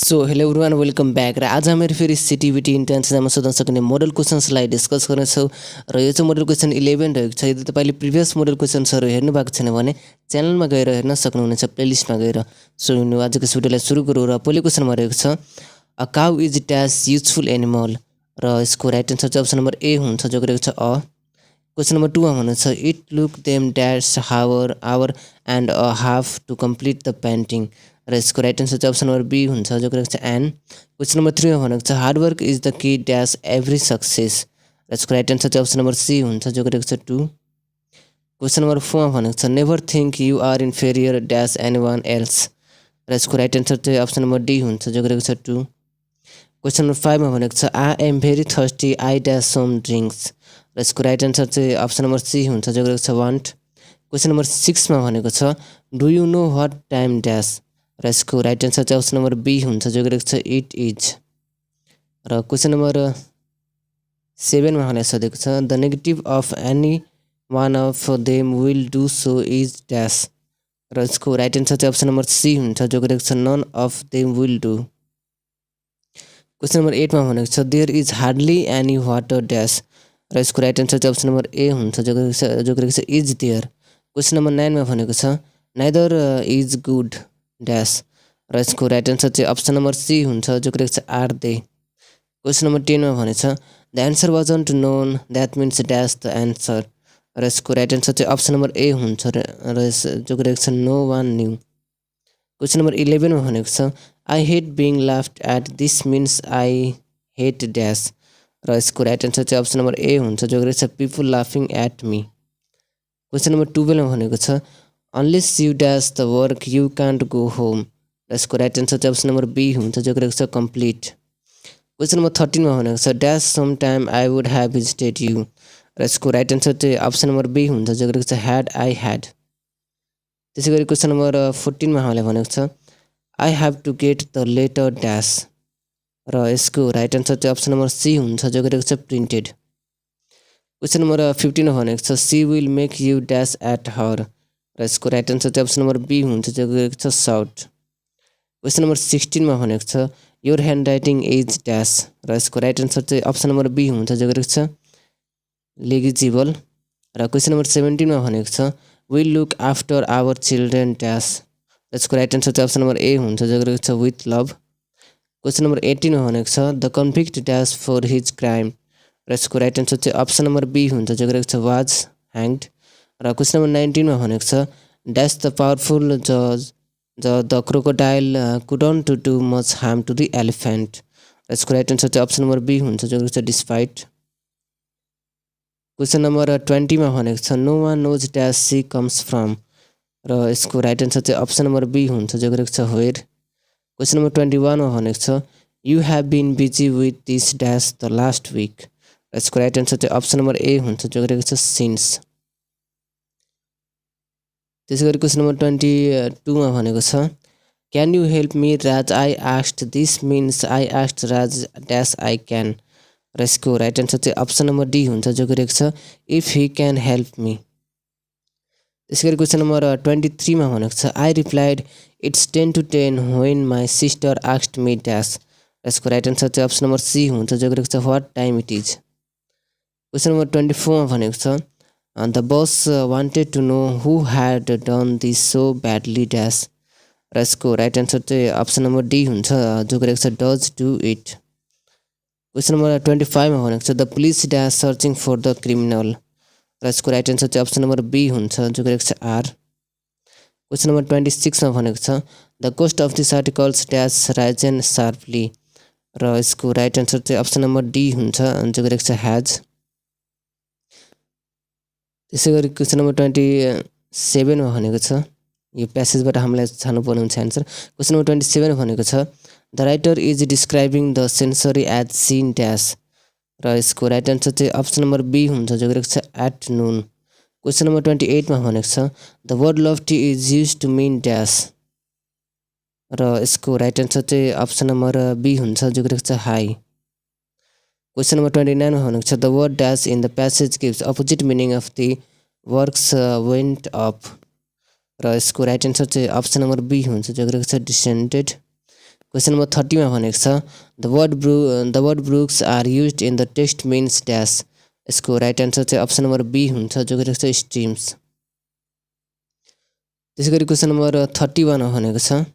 So hello everyone welcome back र आज हामीहरू फेरि सिटिबिटी इन्ट्रान्समा सोध्न सक्ने मोडल क्वेसन्सलाई डिस्कस गर्नेछौँ र यो चाहिँ मोडल क्वेसन 11 रहेको छ। यदि तपाईँले प्रिभियस मोडल क्वेसन्सहरू हेर्नु भएको छैन भने च्यानलमा गएर हेर्न सक्नुहुनेछ प्लेलिस्टमा गएर। सो आजको यस भिडियोलाई सुरु गरौँ र पहिलो क्वेसनमा रहेको छ a cow is dash useful animal र यसको राइट एन्सर चाहिँ अप्सन नम्बर ए हुन्छ जो रहेको छ अ। क्वेसन नम्बर 2 मा भनेको छ it look them dash hour and a half to complete the painting र यसको राइट एन्सर चाहिँ अप्सन नम्बर बी हुन्छ जो रहेको छ एन। क्वेसन नम्बर 3 मा भनेको छ hard work is the key dash every success र यसको राइट एन्सर चाहिँ अप्सन नम्बर सी हुन्छ जो रहेको छ 2। क्वेसन नम्बर 4 मा भनेको छ never think you are inferior dash anyone else र यसको राइट एन्सर चाहिँ अप्सन नम्बर डी हुन्छ जो रहेको छ 2। क्वेसन नम्बर 5 मा भनेको छ I am very thirsty I dash some drinks र यसको राइट एन्सर चाहिँ अप्सन नम्बर सी हुन्छ जो रहेको छ वान्ट। क्वेसन नम्बर 6 मा भनेको छ do you know what time dash र यसको राइट एन्सर चाहिँ अप्सन नम्बर बी हुन्छ जो रहेको छ इट इज। र क्वेसन नम्बर 7 मा हामीलाई सोधेको छ the negative of any one of them will do so is dash र यसको राइट एन्सर चाहिँ अप्सन नम्बर सी हुन्छ जो रहेको छ none of them will do. Question number 8 मा भनेको छ there is hardly any water dash र यसको राइट एन्सर चाहिँ अप्सन नम्बर ए हुन्छ जो रहेको छ इज देयर। क्वेसन नम्बर 9 मा भनेको छ नाइदर इज गुड ड्यास र यसको राइट एन्सर चाहिँ अप्सन नम्बर सी हुन्छ जो रहेको छ आर दे। क्वेसन नम्बर 10 मा भनेको छ the answer wasn't known that means dash the answer र यसको राइट एन्सर चाहिँ अप्सन नम्बर ए हुन्छ र जो रहेको छ no one knew. Question number 11 मा भनेको छ I hate being laughed at this means I hate dash र यसको राइट एन्सर चाहिँ अप्सन नम्बर ए हुन्छ जो रहेको छ पिपुल लाफिङ एट मी। क्वेसन नम्बर 12 मा भनेको छ unless you dash the work you can't go home र यसको राइट एन्सर चाहिँ अप्सन नम्बर बी हुन्छ जो रहेको छ कम्प्लिट। क्वेसन नम्बर 13 मा भनेको छ dash some time I would have visited you र यसको राइट एन्सर चाहिँ अप्सन नम्बर बी हुन्छ जो रहेको छ ह्याड आई ह्याड। त्यसै गरी क्वेसन नम्बर 14 मा हामीलाई भनेको छ I have to get the letter dash र यसको राइट एन्सर चाहिँ अप्सन नम्बर सी हुन्छ जो रहेको छ प्रिन्टेड। क्वेसन नम्बर 15 मा भनेको छ she will make you dash at her र यसको राइट एन्सर चाहिँ अप्सन नम्बर बी हुन्छ जो रहेको छ साउट। क्वेसन नम्बर 16 मा भनेको छ your hand writing is dash र यसको राइट एन्सर चाहिँ अप्सन नम्बर बी हुन्छ जो रहेको छ लेगिजिबल। र क्वेसन नम्बर 17 मा भनेको छ will look after our children dash यसको राइट एन्सर चाहिँ अप्सन नम्बर ए हुन्छ जो रहेको छ विथ लभ। क्वेसन नम्बर 18 मा भनेको छ the convict dash for his crime र यसको राइट एन्सर चाहिँ अप्सन नम्बर बी हुन्छ जो रहेको छ वाज ह्याङ्ड। र क्वेसन नम्बर 19 मा भनेको छ ड्यास द पावरफुल जज the crocodile couldn't do much harm to the elephant र यसको राइट एन्सर चाहिँ अप्सन नम्बर बी हुन्छ जो रहेको छ डिस्पाइट। क्वेसन नम्बर 20 मा भनेको छ no one knows dash she comes from र यसको राइट एन्सर चाहिँ अप्सन नम्बर बी हुन्छ जो रहेको छ वेयर। क्वेसन नम्बर 21 मा भनेको छ you have been busy with this dash the last week र यसको राइट एन्सर चाहिँ अप्सन नम्बर ए हुन्छ जो रहेको छ सिन्स। त्यसै गरी क्वेसन नम्बर 22 मा भनेको छ can you help me Raj I asked this means I asked Raj dash I can र यसको राइट एन्सर चाहिँ अप्सन नम्बर डी हुन्छ जो रहेको छ if he can help me. त्यसै गरी क्वेसन नम्बर 23 मा भनेको छ I replied it's 10 to 10 when my sister asked me dash र यसको राइट एन्सर चाहिँ अप्सन नम्बर सी हुन्छ जो रहेको छ what time it is. Question number 24 मा भनेको छ the boss wanted to know who had done this so badly dash र यसको राइट एन्सर चाहिँ अप्सन नम्बर डी हुन्छ जो रहेको छ does do it. Question number 25 मा भनेको छ the police dash searching for the criminal र यसको राइट एन्सर चाहिँ अप्सन नम्बर बी हुन्छ जो रहेको छ आर। क्वेसन नम्बर 26 मा भनेको छ the cost of this articles dash risen sharply र यसको राइट एन्सर चाहिँ अप्सन नम्बर डी हुन्छ जो रहेको छ ह्याज। त्यसै गरी क्वेसन नम्बर 27 मा भनेको छ यो प्यासेजबाट हामीलाई छान्नुपर्ने हुन्छ एन्सर। क्वेसन नम्बर 27 भनेको छ the writer is describing the sensory as seen dash र यसको राइट एन्सर चाहिँ अप्सन नम्बर बी हुन्छ जो रहेको छ एट नुन। क्वेसन नम्बर 28 मा भनेको छ the word lofty is use to mean dash र यसको राइट एन्सर चाहिँ अप्सन नम्बर बी हुन्छ जो रहेको छ हाई। क्वेसन नम्बर 29 मा भनेको छ the word dash in the passage gives opposite meaning of the works went up र यसको राइट एन्सर चाहिँ अप्सन नम्बर बी हुन्छ जो रहेको छ डिसेन्डेड। क्वेसन नम्बर 30 मा भनेको छ the word brooks are used in the text means dash. यसको राइट आन्सर चाहिँ अप्सन नम्बर बी हुन्छ, जो गरेको छ स्ट्रिम्स। त्यसै गरी क्वेसन नम्बर 31 मा भनेको छ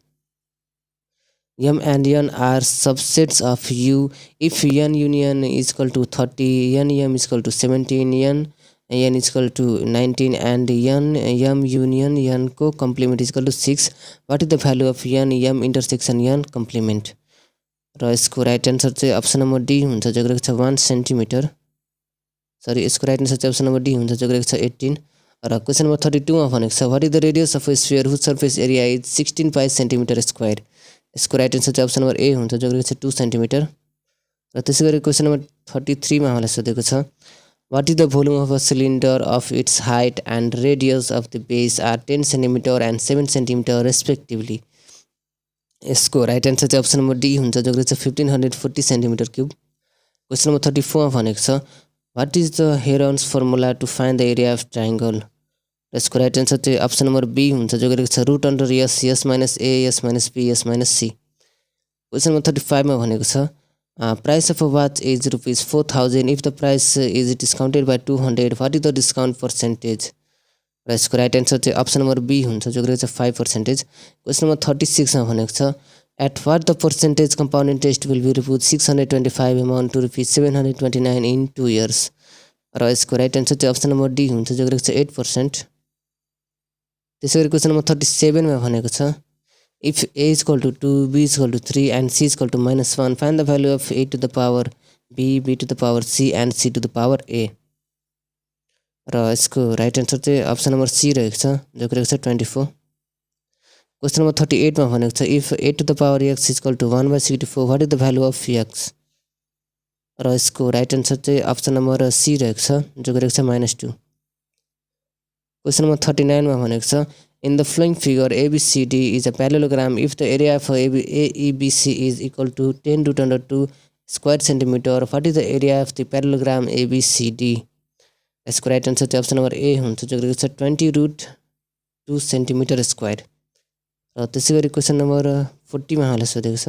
M and N are subsets of U if N union is equal to 30, N M is equal to 17, N is equal to 19 and N M union N को complement is equal to 6. What is the value of N M intersection N complement? र यसको right answer चाहिँ option number D हुन्छ, जो गरेको छ 1 centimetre. Sorry, यसको right answer चाहिँ अप्सन नम्बर डी हुन्छ, जो गरेको छ 18। र क्वेसन नम्बर 32 मा भनेको छ what is the radius of a sphere whose surface area is 16 pi centimetre square. यसको राइट आन्सर चाहिँ अप्सन नम्बर ए हुन्छ, जो गरेको छ 2 सेन्टिमिटर। र त्यसै गरी क्वेसन नम्बर 33 मा हामीलाई सोधेको छ what is the volume of a cylinder of its height and radius of the base are 10 centimetre and 7 centimetre respectively. यसको राइट आन्सर चाहिँ अप्सन नम्बर डी हुन्छ, जो गरेको छ 1540 सेन्टिमिटर क्युब। क्वेसन नम्बर 34 मा भनेको छ what is the Heron's formula to find the area of triangle. यसको राइट आन्सर चाहिँ अप्सन नम्बर बी हुन्छ, जो गरेको छ root under S S minus A S minus B S minus C. Question number 35 मा भनेको छ price of a watch is rupees 4000 if the price is discounted by 200 what is the discount percentage. र यसको right answer चाहिँ option number B हुन्छ, जो गरेको छ 5%। क्वेसन नम्बर 36 मा भनेको छ at what the percentage compound interest will be rupees 625 amount to rupees 729 in 2 years. र यसको राइट आन्सर चाहिँ अप्सन नम्बर डी हुन्छ, जो गरेको छ 8%। त्यसै गरी क्वेसन नम्बर 37 मा भनेको छ if A is equal to 2 B is equal to 3 and C is equal to -1 find the value of A to the power B B to the power C and C to the power A. र यसको right answer चाहिँ option number C रहेको छ, जो गरेको छ 24। Question number 38 मा भनेको छ if A to the power X is equal to 1/64 what is the value of X. र यसको राइट आन्सर चाहिँ अप्सन नम्बर सी रहेको छ, जो गरेको छ -2। क्वेसन नम्बर 39 मा भनेको छ in the following figure ABCD is a parallelogram if the area of AEBC is equal to 10 root under 2 square centimetre what is the area of the parallelogram ABCD. यसको right answer चाहिँ option number A हुन्छ, जो गरेको छ 20 root 2 centimetre square. र त्यसै गरी question number 40 मा हामीलाई सोधेको छ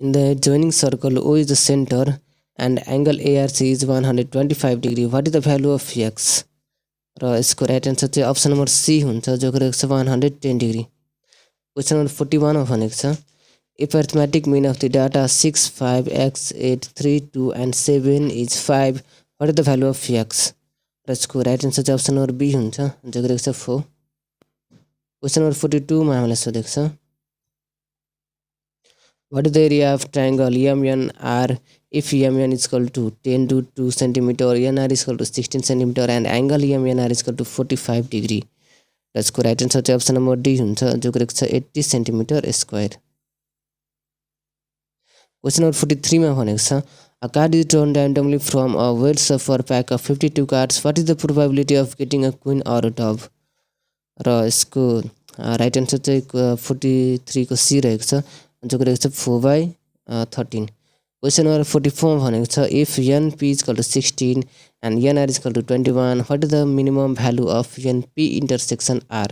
in the joining circle O is the centre and angle ARC is 125 degree what is the value of X. र यसको राइट आन्सर चाहिँ अप्सन नम्बर सी हुन्छ, जो गरेको छ 110 डिग्री। क्वेसन नम्बर 41 मा भनेको छ if arithmetic mean of the data 6 5 x 8 3 2 and 7 is 5 what is the value of X. र यसको राइट आन्सर चाहिँ अप्सन नम्बर बी हुन्छ, जो गरेको छ 4। क्वेसन नम्बर 42 मा हामीलाई सोधेको छ what is the area of triangle MNR if MN is equal to 10 root 2 centimetre NR is equal to 16 centimetre and angle MNR is equal to 45 degree. र यसको राइट आन्सर चाहिँ अप्सन नम्बर डी हुन्छ, जो गरेको छ 80 centimetre square. Question number 43 मा भनेको छ a card is drawn randomly from a well shuffled pack of 52 cards what is the probability of getting a queen or a dove. र यसको राइट आन्सर चाहिँ 43 को सी रहेको छ, जो गरेको छ 4/13। क्वेसन नम्बर 44 मा भनेको छ if NP is equal to 16 and NR is equal to 21 what is the minimum value of NP intersection R.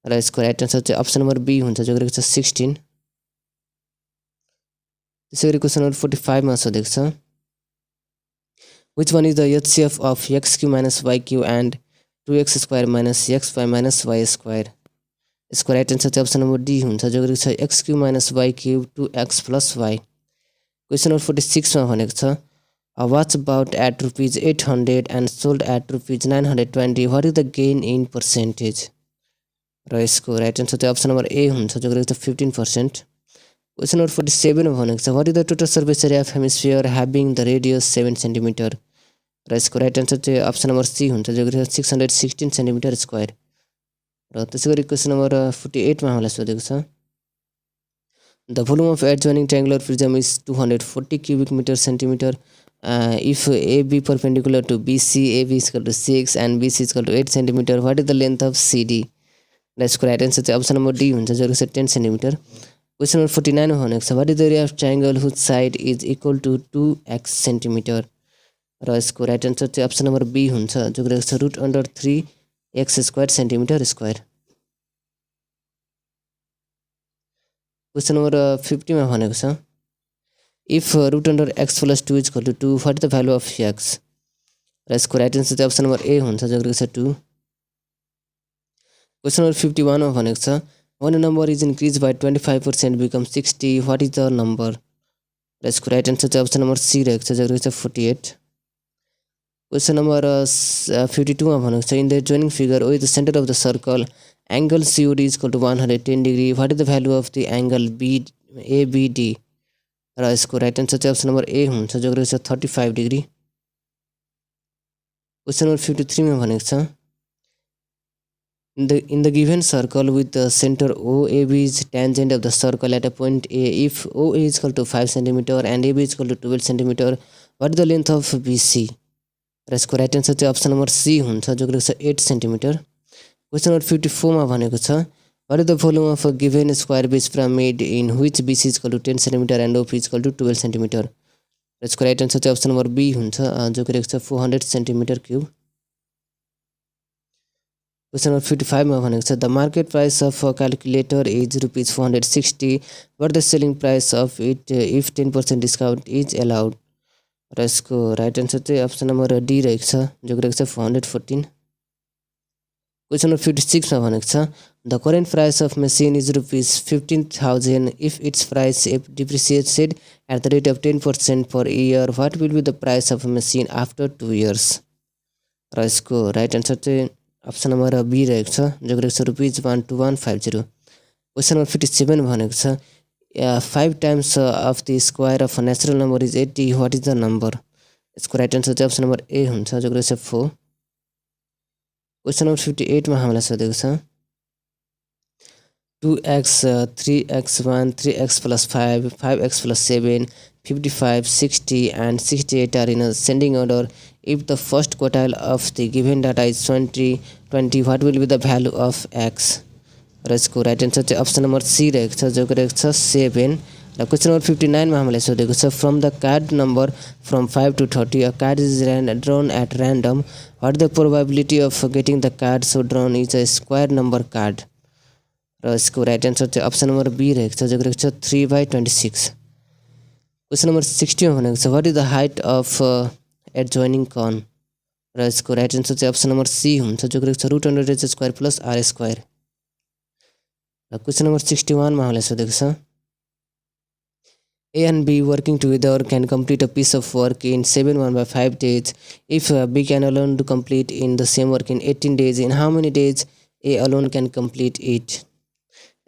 र यसको राइट आन्सर चाहिँ अप्सन नम्बर बी हुन्छ, जो गरेको छ 16। त्यसै गरी क्वेसन नम्बर 45 मा सोधेको छ which one is the HCF of X cube minus Y cube and 2x square minus X Y minus Y square. यसको राइट आन्सर चाहिँ अप्सन नम्बर डी हुन्छ, जो गरेको छ X cube minus Y cube 2x plus Y. Question number 46 मा भनेको छ a watch bought at rupees 800 and sold at rupees 920 what is the gain in percentage. र यसको राइट आन्सर चाहिँ अप्सन नम्बर ए हुन्छ, जो गरेको छ 15%। क्वेसन नम्बर 47 मा भनेको छ what is the total surface area of hemisphere having the radius 7 centimetre. र यसको राइट आन्सर चाहिँ अप्सन नम्बर सी हुन्छ, जो गरेको छ 616 सेन्टिमिटर स्क्वायर। र त्यसै गरी क्वेसन नम्बर 48 मा हामीलाई सोधेको छ the volume of adjoining triangular prism is 240 cubic metre centimetre if AB perpendicular to BC AB is equal to 6 and BC is equal to 8 centimetre what is the length of CD। र यसको right answer चाहिँ option number D हुन्छ, जो रहेको छ 10 centimetre. Question number 49 मा भनेको छ what is the area of triangle whose side is equal to 2x centimetre. र यसको राइट आन्सर चाहिँ अप्सन नम्बर बी हुन्छ, जो रहेको छ root under 3x square centimetre square. Question number 50 मा भनेको छ if root under x + 2 = 2 what is the value of x र यसको राइट आन्सर चाहिँ अप्सन नम्बर ए हुन्छ जो रहेको छ 2 क्वेसन नम्बर 51 मा भनेको छ when a number is increased by 25% becomes 60 what is the number र यसको राइट आन्सर चाहिँ अप्सन नम्बर सी रहेको छ जो रहेको छ 48 क्वेसन नम्बर 52 मा भनेको छ in the joining figure with the center of the circle angle COD is equal to 110 degree what is the value of the angle ABD र यसको राइट आन्सर चाहिँ अप्सन नम्बर ए हुन्छ जो रहेको छ 35 डिग्री क्वेसन नम्बर 53 मा भनेको छ in the given circle with the center OAB is tangent of the circle at a point A if OA is equal to 5 cm and AB is equal to 12 cm what is the length of BC र यसको right answer चाहिँ option number C हुन्छ जो रहेको छ 8 cm question number 54 मा भनेको छ what is the volume of a given square base pyramid in which BC is equal to 10 cm and OP is equal to 12 cm र यसको राइट आन्सर चाहिँ अप्सन नम्बर बी हुन्छ जो रहेको छ 400 cm3 क्वेसन नम्बर 55 मा भनेको छ the market price of calculator is ₹460 but the selling price of it if 10% discount is allowed र यसको राइट आन्सर चाहिँ अप्सन नम्बर डी रहेको छ जो रहेको छ 414 क्वेसन नम्बर 56 मा भनेको छ the current price of machine is ₹15,000 if its price if depreciated at the rate of 10% per year what will be the price of machine after 2 years र यसको राइट आन्सर चाहिँ अप्सन नम्बर बी रहेको छ जो रहेको छ ₹12150 question number 57 भनेको छ 5 times of the square of a natural number is 80 what is the number यसको राइट आन्सर चाहिँ अप्सन नम्बर ए हुन्छ जो रहेको छ 4 क्वेसन नम्बर 58 मा हामीलाई सोधेको छ 2x 3x1 3x + 5 5x + 7 55 60 and 68 are in ascending order if the first quintile of the given data is 20 what will be the value of x र यसको राइट आन्सर चाहिँ अप्सन नम्बर सी रहेको छ जो रहेको छ 7 र क्वेसन नम्बर 59 मा हामीलाई सोधेको छ from the card number from 5 to 30 a card is drawn at random what the probability of getting the card so drawn is a square number card र यसको राइट आन्सर चाहिँ अप्सन नम्बर बी रहेको छ जो रहेको छ 3/26 question number 60 मा भनेको छ what is the height of adjoining cone र यसको राइट आन्सर चाहिँ अप्सन नम्बर सी हुन्छ जो रहेको छ √h² + r² र क्वेसन नम्बर 61 मा हामीलाई सोधेको छ A and B working together can complete a piece of work in 7/5 days if B can alone to complete in the same work in 18 days in how many days A alone can complete it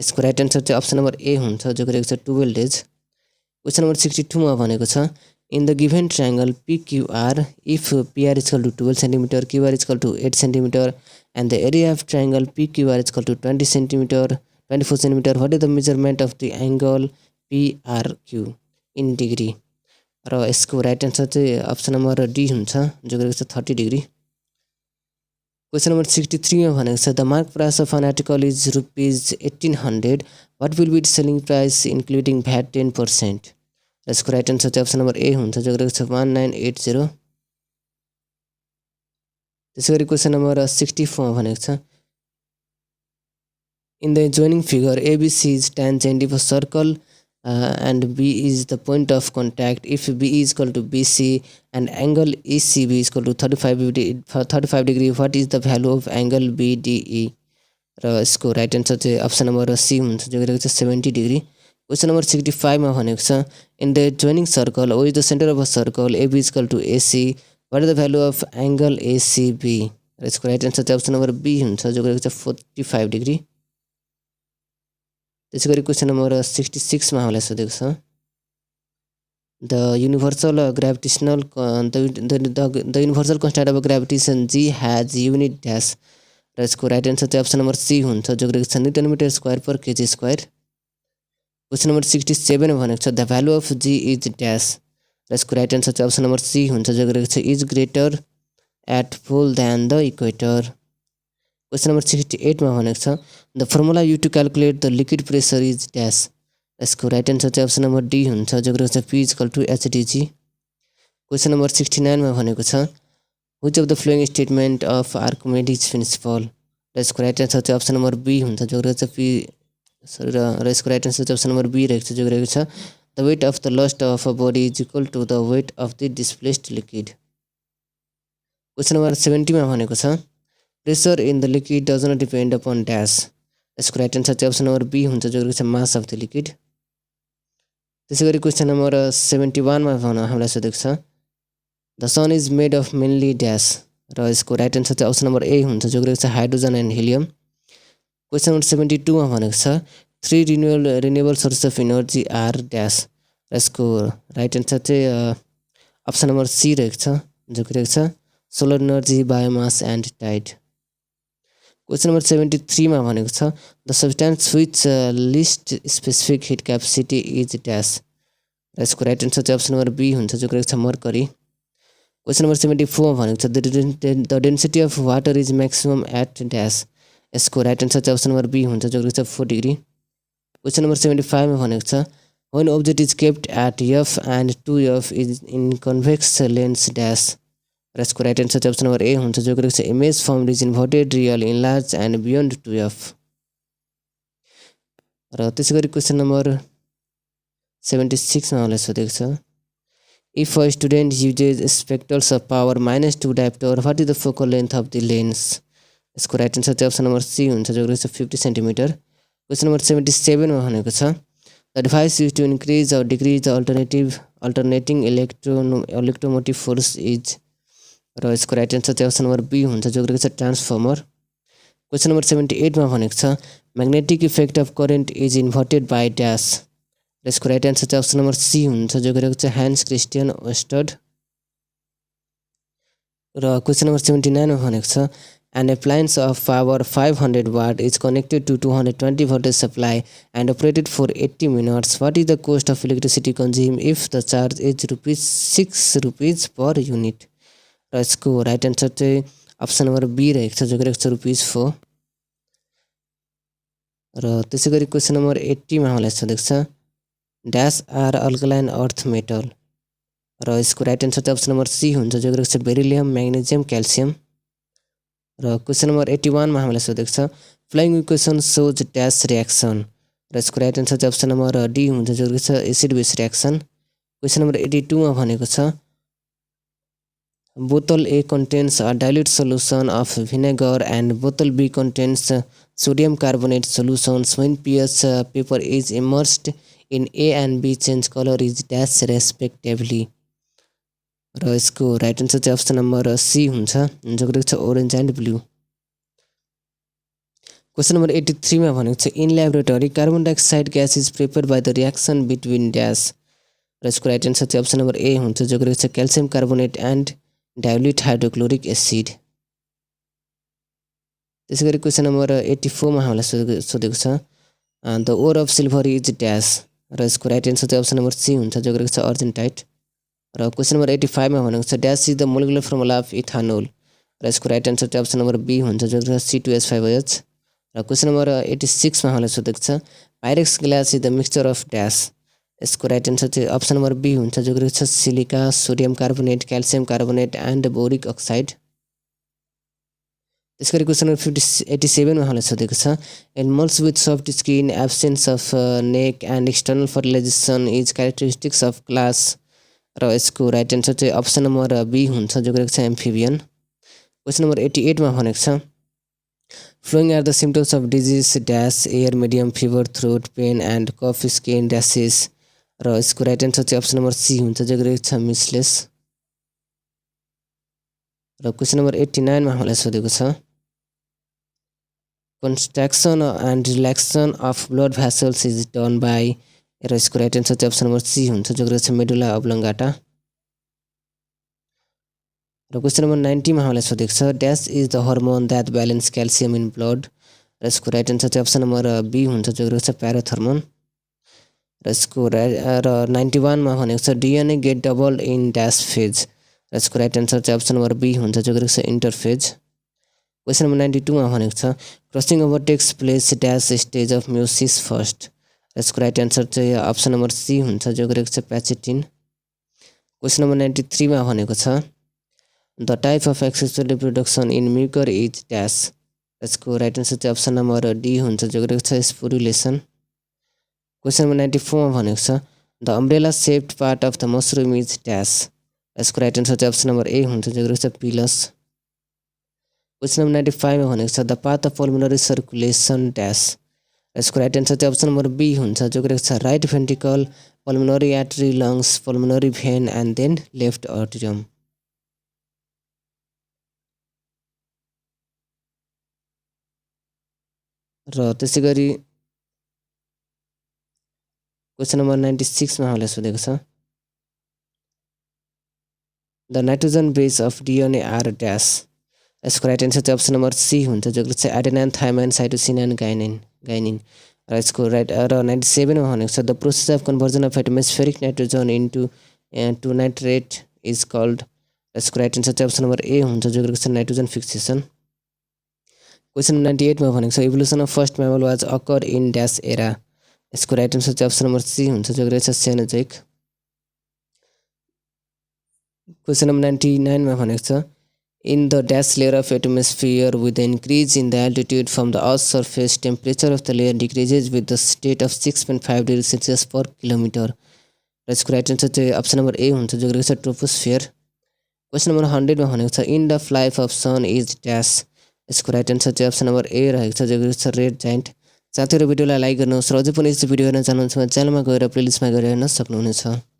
यसको right answer चाहिँ option number A हुन्छ जो रहेको छ 12 days question number 62 मा भनेको छ in the given triangle PQR if PR is equal to 12 cm QR is equal to 8 cm and the area of triangle PQR is equal to 20 cm 24 cm what is the measurement of the angle PRQ in degree र यसको right answer चाहिँ option number D हुन्छ जो रहेको छ 30 degree question number 63 मा भनेको छ the mark price of an article is ₹1800 what will be the selling price including VAT 10% र यसको राइट आन्सर चाहिँ अप्सन नम्बर ए हुन्छ जो रहेको छ 1980 त्यसैगरी क्वेसन नम्बर 64 मा भनेको छ in the joining figure ABC is tangent if a circle and B is the point of contact if B is equal to BC and angle ECB is equal to 35 degree what is the value of angle BDE र यसको right answer चाहिँ option number C हुन्छ जो रहेको छ 70 degree question number 65 मा भनेको छ in the joining circle O is the center of a circle AB is equal to AC what is the value of angle ACB र यसको राइट आन्सर चाहिँ अप्सन नम्बर बी हुन्छ जो रहेको छ 45 डिग्री त्यसैगरी क्वेसन नम्बर 66 मा हामीलाई सोधेको छ the universal gravitational the universal constant of gravitation G has unit dash र यसको राइट आन्सर चाहिँ अप्सन नम्बर सी हुन्छ जो रहेको छ Nm²/kg²। क्वेसन नम्बर 67 मा भनेको छ the value of G is dash र यसको राइट आन्सर चाहिँ अप्सन नम्बर सी हुन्छ जो रहेको छ is greater at pole than the equator. Question number 68 मा भनेको छ the formula use to calculate the liquid pressure is dash यसको राइट आन्सर चाहिँ अप्सन नम्बर डी हुन्छ जो रहेको छ P = HDG। क्वेसन नम्बर 69 मा भनेको छ which of the following statement of Archimedes principle र यसको राइट आन्सर चाहिँ अप्सन नम्बर बी हुन्छ जो रहेको छ सरी र यसको राइट आन्सर चाहिँ अप्सन नम्बर बी रहेको छ जो रहेको छ the weight of the lost of a body is equal to the weight of the displaced liquid. Question number 70 मा भनेको छ pressure in the liquid does not depend upon dash. यसको right answer चाहिँ अप्सन नम्बर बी हुन्छ जो रहेको छ mass of the liquid. त्यसै गरी क्वेसन नम्बर 71 मा हामीलाई सोधेको छ the sun is made of mainly dash र यसको राइट आन्सर चाहिँ अप्सन नम्बर ए हुन्छ जो रहेको छ hydrogen and helium. Question number 72 मा भनेको छ 3 renewable source of energy are dash र यसको राइट आन्सर चाहिँ अप्सन नम्बर सी रहेको छ जो रहेको छ solar energy biomass and tide. Question number 73 मा भनेको छ the substance which least specific heat capacity is dash र यसको राइट आन्सर चाहिँ अप्सन नम्बर बी हुन्छ जो रहेको छ मर्करी। क्वेसन नम्बर 74 मा भनेको छ the density of water is maximum at dash. यसको राइट आन्सर चाहिँ अप्सन नम्बर बी हुन्छ जो रहेको छ 4 डिग्री। क्वेसन नम्बर 75 मा भनेको छ when object is kept at F and 2f is in convex lens dash र यसको राइट आन्सर चाहिँ अप्सन नम्बर ए हुन्छ जो रहेको छ image form is inverted real in large and beyond 2f। र त्यसै गरी क्वेसन नम्बर 76 मा हामीलाई सोधेको छ if a student usages spectacles of power -2 dioptre what is the focal length of the lens. यसको राइट आन्सर चाहिँ अप्सन नम्बर सी हुन्छ जो रहेको छ 50 सेन्टिमिटर। क्वेसन नम्बर 77 मा भनेको छ the device use to increase or decrease the alternating electromotive force is र यसको राइट आन्सर चाहिँ अप्सन नम्बर बी हुन्छ जो रहेको छ ट्रान्सफर्मर। क्वेसन नम्बर 78 मा भनेको छ magnetic effect of current is inverted by dash र यसको राइट आन्सर चाहिँ अप्सन नम्बर सी हुन्छ जो रहेको छ हान्स क्रिस्टियन ओस्टड। र क्वेसन नम्बर 79 मा भनेको छ an appliance of power 500 watt is connected to 220 voltage supply and operated for 80 minutes. What is the cost of electricity consumed if the charge is ₹6 per unit? र यसको right answer चाहिँ option number B रहेको छ जो रहेको छ ₹4। र त्यसै गरी क्वेसन नम्बर 80 मा हामीलाई सोधेको छ dash are alkaline earth metal र यसको राइट आन्सर चाहिँ अप्सन नम्बर सी हुन्छ जो रहेको छ बेरिलियम म्याग्नेजियम क्याल्सियम। र क्वेसन नम्बर 81 मा हामीलाई सोधेको छ following equation shows dash reaction र यसको राइट आन्सर चाहिँ अप्सन नम्बर डी हुन्छ जो रहेको छ acid base reaction. Question number 82 मा भनेको छ bottle A contains a dilute solution of vinegar and bottle B contents sodium carbonate solutions when pH paper is immersed in A and B change colour is dash respectively र यसको right answer चाहिँ option number C हुन्छ जो रहेको छ orange and blue. Question number 83 मा भनेको छ in laboratory carbon dioxide gas is prepared by the reaction between dash र यसको राइट आन्सर चाहिँ अप्सन नम्बर ए हुन्छ जो रहेको छ calcium carbonate and dilute hydrochloric acid. त्यसै गरी क्वेसन नम्बर 84 मा हामीलाई सोधेको छ the ore of silver is dash र यसको राइट आन्सर चाहिँ अप्सन नम्बर सी हुन्छ जो रहेको छ अर्जेन्टाइट। र क्वेसन नम्बर 85 मा भनेको छ dash is the molecular formula of ethanol र यसको राइट आन्सर चाहिँ अप्सन नम्बर बी हुन्छ जो रहेको छ C2H5OH। र क्वेसन नम्बर 86 मा हामीलाई सोधेको छ Pyrex glass is the mixture of dash यसको राइट आन्सर चाहिँ अप्सन नम्बर बी हुन्छ जो रहेको छ silica sodium carbonate calcium carbonate and boric oxide. त्यसै गरी क्वेसन नम्बर 87 मा हामीलाई सोधेको छ animals with soft skin absence of neck and external fertilisation is characteristics of class र यसको राइट आन्सर चाहिँ अप्सन नम्बर बी हुन्छ जो रहेको छ एम्फिबियन। क्वेसन नम्बर 88 मा भनेको छ following are the symptoms of disease dash air medium fever throat pain and cough skin dashes र यसको राइट आन्सर चाहिँ अप्सन नम्बर सी हुन्छ जो रहेको छ मिसलेस। र क्वेसन नम्बर 89 मा हामीलाई सोधेको छ construction and relaxation of blood vessels is done by र यसको राइट आन्सर चाहिँ अप्सन नम्बर सी हुन्छ जो रहेको छ मेडुला अब्लङ्गाटा। र क्वेसन नम्बर 90 मा हामीलाई सोधेको छ dash is the hormone that balance calcium in blood र यसको राइट आन्सर चाहिँ अप्सन नम्बर बी हुन्छ जो रहेको छ प्याराथर्मोन। र यसको र 91 मा भनेको छ DNA get double in dash phase र यसको राइट आन्सर चाहिँ अप्सन नम्बर बी हुन्छ जो रहेको छ इन्टरफेज। क्वेसन नम्बर 92 मा भनेको छ crossing over takes place dash stage of meiosis first र यसको राइट आन्सर चाहिँ अप्सन नम्बर सी हुन्छ जो रहेको छ प्याचेटिन। क्वेसन नम्बर 93 मा भनेको छ the type of एक्सेक्सुअल reproduction in Mucor is dash यसको राइट आन्सर चाहिँ अप्सन नम्बर डी हुन्छ जो रहेको छ स्पोरुलेसन। क्वेसन नम्बर 94 मा भनेको छ the umbrella shaped part of the mushroom is dash. यसको राइट आन्सर चाहिँ अप्सन नम्बर ए हुन्छ, जो रहेको छ पिलस। क्वेसन नम्बर 95 मा भनेको छ the path of pulmonary circulation dash. यसको राइट आन्सर चाहिँ अप्सन नम्बर बी हुन्छ, जो रहेको छ right ventricle, pulmonary artery, lungs, pulmonary vein and then left atrium. र त्यसै गरी क्वेसन नम्बर 96 मा हामीलाई सोधेको छ the nitrogen base of DNA are dash. यसको राइट आन्सर चाहिँ अप्सन नम्बर सी हुन्छ, जो चाहिँ adenine, thymine, cytosine and guanine. र यसको राइट र 97 मा भनेको छ the process of conversion of atmospheric nitrogen into to nitrate is called. यसको राइट आन्सर चाहिँ अप्सन नम्बर ए हुन्छ, जो रहेको छ नाइट्रोजन फिक्सेसन। क्वेसन नम्बर 98 मा भनेको छ evolution of first mammal was occur in dash era. यसको राइट आन्सर चाहिँ अप्सन नम्बर सी हुन्छ, जो रहेको छ सेनोजोइक। क्वेसन नम्बर 99 मा भनेको छ in the dash layer of atmosphere with the increase in the altitude from the earth surface temperature of the layer decreases with the state of 6.5 degree Celsius per kilometre. र यसको right answer चाहिँ option number A हुन्छ, जो रहेको छ troposphere. Question number 100 मा भनेको छ in the life of sun is dash. यसको राइट आन्सर चाहिँ अप्सन नम्बर ए रहेको छ, जो रहेको छ रेड जाइन्ट। साथीहरू भिडियोलाई लाइक गर्नुहोस् र अझै पनि यस्तो भिडियो हेर्न चाहनुहुन्छ भने च्यानलमा गएर प्लेलिस्टमा गएर हेर्न सक्नुहुनेछ।